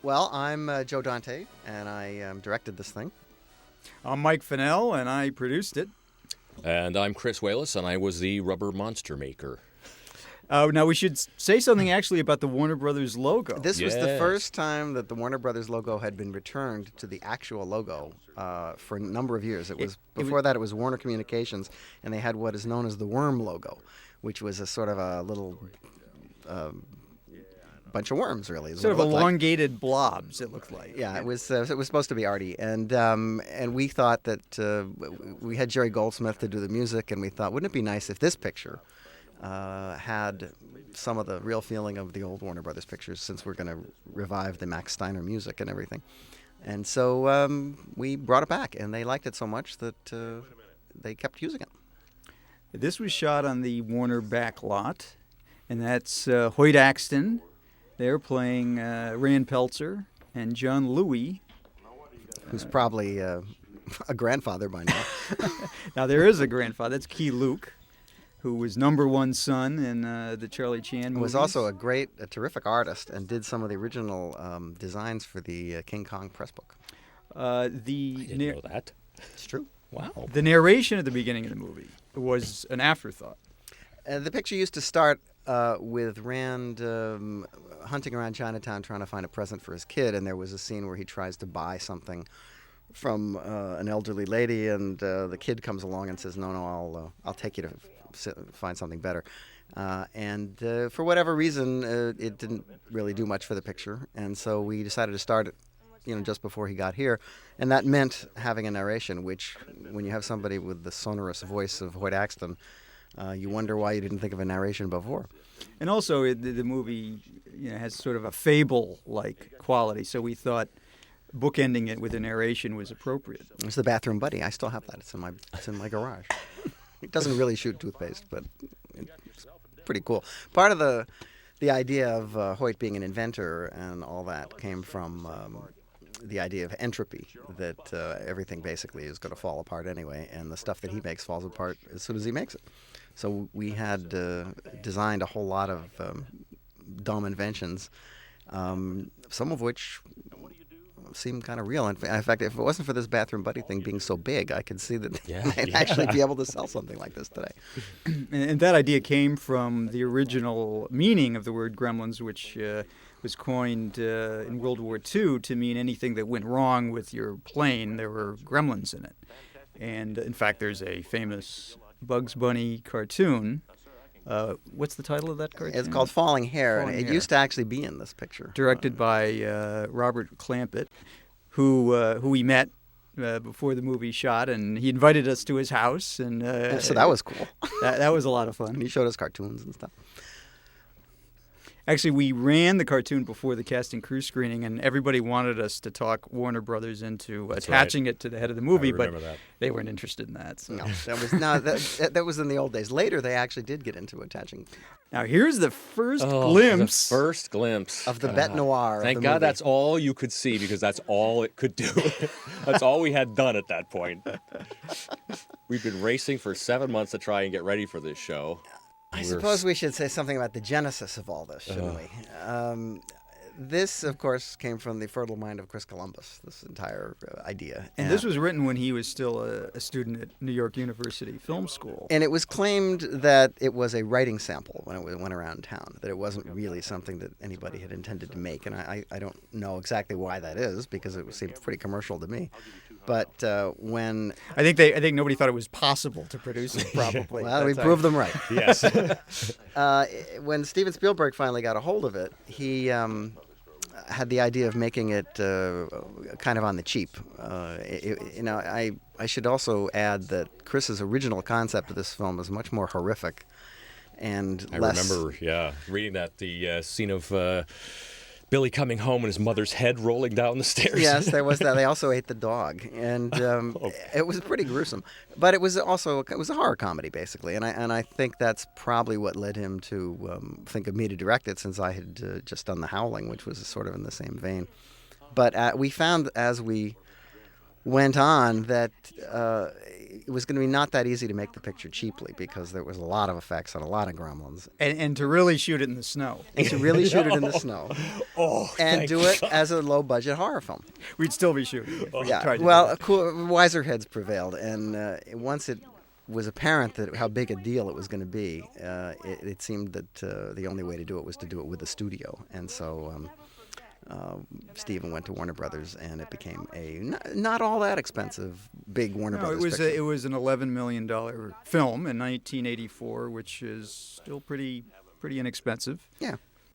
Well, I'm Joe Dante, and I directed this thing. I'm Mike Finnell, and I produced it. And I'm Chris Wayless, and I was the rubber monster maker. Now, we should say something actually about the Warner Brothers logo. This was the Yes. first time that the Warner Brothers logo had been returned to the actual logo for a number of years. Before that, it was Warner Communications, and they had what is known as the worm logo, which was a sort of a little bunch of worms, really. is Sort what of it looked like. elongated blobs, it looked like. Yeah, it was supposed to be arty, and we thought that we had Jerry Goldsmith to do the music, and we thought, wouldn't it be nice if this picture had some of the real feeling of the old Warner Brothers pictures, since we're going to revive the Max Steiner music and everything. And so we brought it back, and they liked it so much that they kept using it. This was shot on the Warner back lot, and that's Hoyt Axton. They're playing Rand Peltzer and John Louis. Who's probably a grandfather by now. Now, there is a grandfather. That's Key Luke, who was number one son in the Charlie Chan movies. Was also a terrific artist, and did some of the original designs for the King Kong press book. I didn't know that. It's true. Wow. The narration at the beginning of the movie was an afterthought. The picture used to start with Rand hunting around Chinatown trying to find a present for his kid, and there was a scene where he tries to buy something from an elderly lady, and the kid comes along and says, "No, I'll take you to find something better." And for whatever reason, it didn't really do much for the picture, and so we decided to start it, just before he got here, and that meant having a narration. Which, when you have somebody with the sonorous voice of Hoyt Axton, you wonder why you didn't think of a narration before. And also, the movie has sort of a fable-like quality, so we thought bookending it with a narration was appropriate. It's the bathroom buddy. I still have that. It's in my garage. It doesn't really shoot toothpaste, but it's pretty cool. Part of the idea of Hoyt being an inventor and all that came from the idea of entropy, that everything basically is going to fall apart anyway, and the stuff that he makes falls apart as soon as he makes it. So we had designed a whole lot of dumb inventions, some of which seem kind of real. In fact, if it wasn't for this bathroom buddy thing being so big, I could see that I'd actually be able to sell something like this today. And that idea came from the original meaning of the word gremlins, which was coined in World War II to mean anything that went wrong with your plane. There were gremlins in it. And in fact, there's a famous Bugs Bunny cartoon. What's the title of that cartoon? It's called Falling Hair, Falling and it Hair. used to actually be in this picture. Directed by Robert Clampett, who we met before the movie shot, and he invited us to his house. And So that was cool. that was a lot of And fun. he showed us cartoons and stuff. Actually, we ran the cartoon before the cast and crew screening, and everybody wanted us to talk Warner Brothers into attaching it to the head of the movie, but that. they weren't interested in that. So. No, that was in the old days. Later, they actually did get into attaching Now, here's the first glimpse. The first glimpse. of the bête noire. Thank of the God movie. that's all you could see, because that's all it could do. That's all we had done at that point. We've been racing for 7 months to try and get ready for this show. I suppose we should say something about the genesis of all this, shouldn't we? This, of course, came from the fertile mind of Chris Columbus, this entire idea. And this was written when he was still a student at New York University Film School. And it was claimed that it was a writing sample when it went around town, that it wasn't really something that anybody had intended to make. And I don't know exactly why that is, because it seemed pretty commercial to me. But when... I think nobody thought it was possible to produce it, probably. Well, we proved them right. Yes. When Steven Spielberg finally got a hold of it, he had the idea of making it kind of on the cheap. I should also add that Chris's original concept of this film is much more horrific and I less... remember, reading that, the scene of Billy coming home and his mother's head rolling down the stairs. Yes, there was that. They also ate the dog, and it was pretty gruesome. But it was a horror comedy, basically, and I think that's probably what led him to think of me to direct it, since I had just done The Howling, which was sort of in the same vein. But we found as we went on that it was going to be not that easy to make the picture cheaply because there was a lot of effects and a lot of gremlins. And to really shoot it in the snow. And to really shoot it in the snow. Oh, And thank do it God. as a low-budget horror film. We'd still be shooting. if we Yeah. tried to do Well, that. wiser heads prevailed, and once it was apparent that how big a deal it was going to be, it seemed that the only way to do it was to do it with the studio, and so Steven went to Warner Brothers, and it became a not all that expensive big Warner No, Brothers. it was an $11 million film in 1984, which is still pretty inexpensive. Yeah.